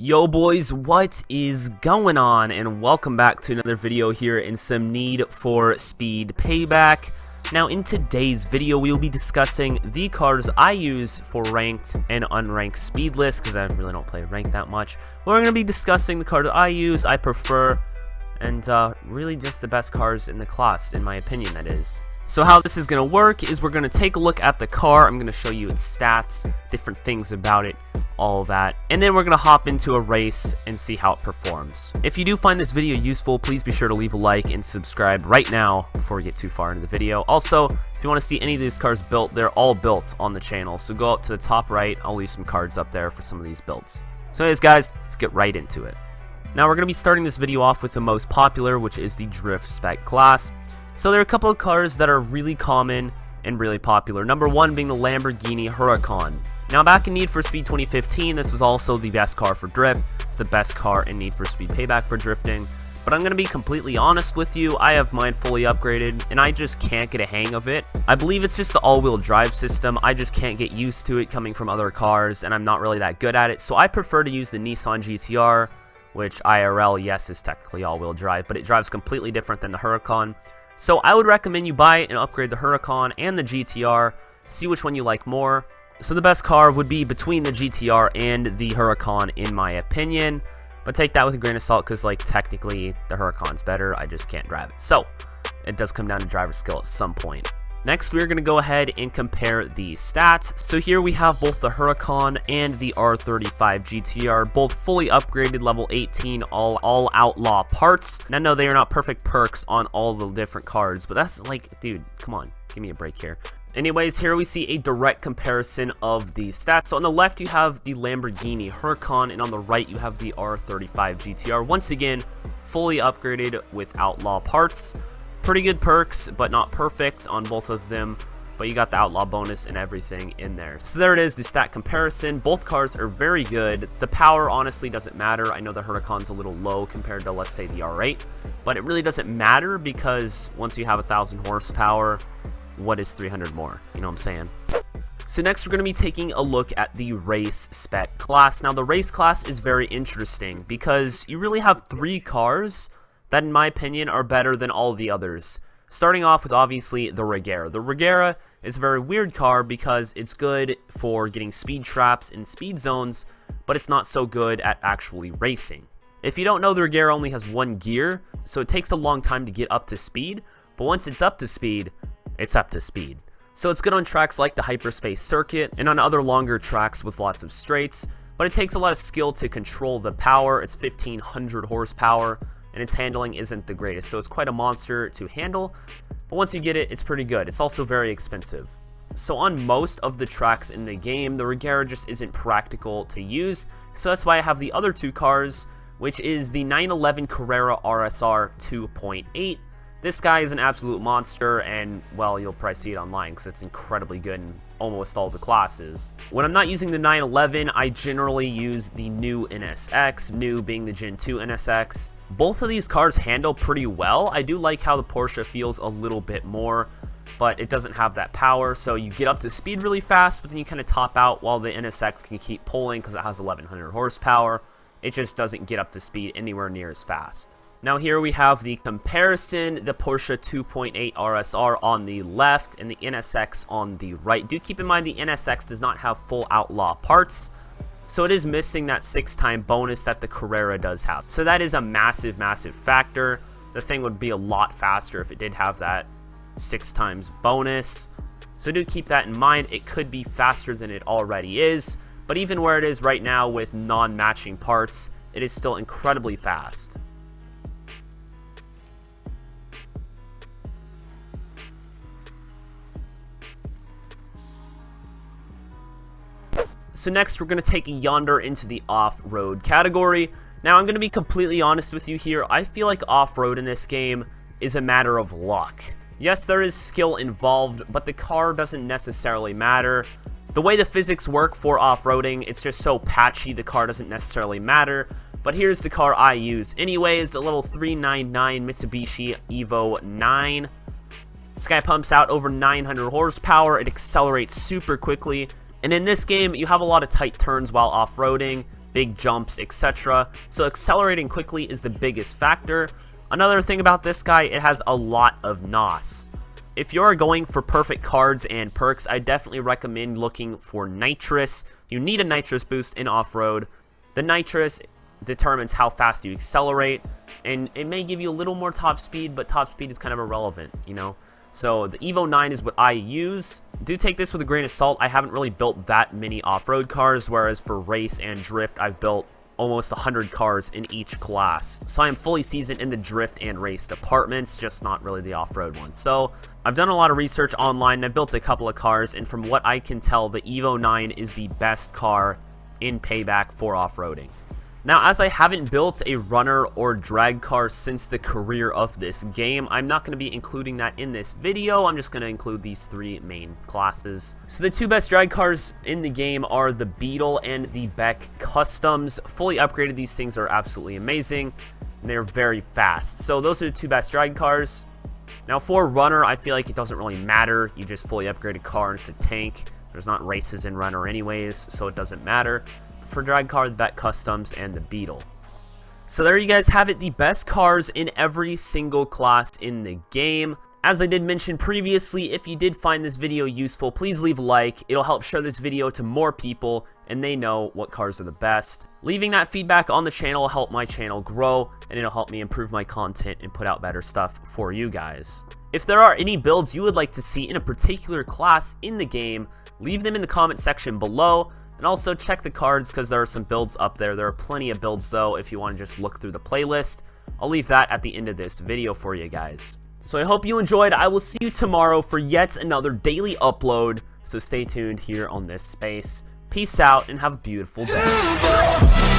Yo boys, what is going on? And welcome back to another video here in some Need for Speed Payback. Now in today's video we will be discussing the cars I use for ranked and unranked speed lists, because I really don't play ranked that much. We're going to be discussing the cars I use, I prefer, and really just the best cars in the class, in my opinion, that is. So how this is going to work is we're going to take a look at the car. I'm going to show you its stats, different things about it, all that, and then we're going to hop into a race and see how it performs. If you do find this video useful, please be sure to leave a like and subscribe right now before we get too far into the video. Also, if you want to see any of these cars built, they're all built on the channel, so go up to the top right. I'll leave some cards up there for some of these builds. So anyways guys, let's get right into it. Now we're going to be starting this video off with the most popular, which is the drift spec class. So there are a couple of cars that are really common and really popular. Number one being the Lamborghini Huracan. Now back in Need for Speed 2015, this was also the best car for drift. It's the best car in Need for Speed Payback for drifting. But I'm going to be completely honest with you, I have mine fully upgraded and I just can't get a hang of it. I believe it's just the all-wheel drive system. I just can't get used to it coming from other cars, and I'm not really that good at it. So I prefer to use the Nissan GTR, which IRL, yes, is technically all-wheel drive, but it drives completely different than the Huracan. So I would recommend you buy and upgrade the Huracan and the GTR, see which one you like more. So the best car would be between the GTR and the Huracan in my opinion, but take that with a grain of salt because like technically the Huracan's better, I just can't drive it. So it does come down to driver skill at some point. Next, we're going to go ahead and compare the stats. So here we have both the Huracan and the R35 GTR, both fully upgraded level 18, all outlaw parts. And I know they are not perfect perks on all the different cards, but that's like, dude, come on, give me a break here. Anyways, here we see a direct comparison of the stats. So on the left, you have the Lamborghini Huracan, and on the right, you have the R35 GTR. Once again, fully upgraded with outlaw parts. Pretty good perks, but not perfect on both of them, but you got the outlaw bonus and everything in there. So there it is, the stat comparison. Both cars are very good. The power honestly doesn't matter. I know the Huracan's a little low compared to, let's say, the R8, but it really doesn't matter because once you have 1,000 horsepower, what is 300 more? You know what I'm saying? So next we're going to be taking a look at the race spec class. Now the race class is very interesting because you really have three cars that in my opinion are better than all the others. Starting off with obviously the Ruggero. The Ruggero is a very weird car because it's good for getting speed traps in speed zones, but it's not so good at actually racing. If you don't know, the Ruggero only has one gear, so it takes a long time to get up to speed, but once it's up to speed, it's up to speed. So it's good on tracks like the hyperspace circuit and on other longer tracks with lots of straights, but it takes a lot of skill to control the power. It's 1,500 horsepower. And its handling isn't the greatest, so it's quite a monster to handle, but once you get it, it's pretty good. It's also very expensive. So on most of the tracks in the game, the Ruggero just isn't practical to use, so that's why I have the other two cars, which is the 911 Carrera Rsr 2.8. This guy is an absolute monster, and well, you'll probably see it online because it's incredibly good in almost all the classes. When I'm not using the 911, I generally use the new NSX, new being the Gen 2 NSX. Both of these cars handle pretty well. I do like how the Porsche feels a little bit more, but it doesn't have that power, so you get up to speed really fast, but then you kind of top out while the NSX can keep pulling because it has 1,100 horsepower. It just doesn't get up to speed anywhere near as fast. Now here we have the comparison, the Porsche 2.8 RSR on the left and the NSX on the right. Do keep in mind the NSX does not have full outlaw parts, so it is missing that 6-time bonus that the Carrera does have. So that is a massive, massive factor. The thing would be a lot faster if it did have that 6 times bonus. So do keep that in mind. It could be faster than it already is, but even where it is right now with non-matching parts, it is still incredibly fast. So next we're going to take Yonder into the off-road category. Now I'm going to be completely honest with you here. I feel like off-road in this game is a matter of luck. Yes, there is skill involved, but the car doesn't necessarily matter. The way the physics work for off-roading, it's just so patchy, the car doesn't necessarily matter. But here's the car I use. Anyways, a little 399 Mitsubishi Evo 9. This guy pumps out over 900 horsepower. It accelerates super quickly. And in this game, you have a lot of tight turns while off-roading. big jumps, etc. So accelerating quickly is the biggest factor. Another thing about this guy, it has a lot of NOS. If you're going for perfect cards and perks, I definitely recommend looking for nitrous. You need a nitrous boost in off-road. The nitrous determines how fast you accelerate, and it may give you a little more top speed, but top speed is kind of irrelevant, you know. So the Evo 9 is what I use. Do take this with a grain of salt. I haven't really built that many off-road cars, whereas for race and drift, I've built almost 100 cars in each class. So I am fully seasoned in the drift and race departments, just not really the off-road one. So I've done a lot of research online, and I've built a couple of cars, and from what I can tell, the Evo 9 is the best car in Payback for off-roading. Now, as I haven't built a runner or drag car since the career of this game, I'm not going to be including that in this video. I'm just going to include these three main classes. So the two best drag cars in the game are the Beetle and the Beck Customs. Fully upgraded, these things are absolutely amazing, and they're very fast. So those are the two best drag cars. Now for runner, I feel like it doesn't really matter. You just fully upgrade a car and it's a tank. There's not races in runner anyways, so it doesn't matter. For drag car, the Beck Customs and the Beetle. So there you guys have it, the best cars in every single class in the game. As I did mention previously, if you did find this video useful, please leave a like. It'll help share this video to more people, and they know what cars are the best. Leaving that feedback on the channel will help my channel grow, and it'll help me improve my content and put out better stuff for you guys. If there are any builds you would like to see in a particular class in the game, leave them in the comment section below. And also check the cards, because there are some builds up there. There are plenty of builds though if you want to just look through the playlist. I'll leave that at the end of this video for you guys. So I hope you enjoyed. I will see you tomorrow for yet another daily upload. So stay tuned here on this space. Peace out and have a beautiful day.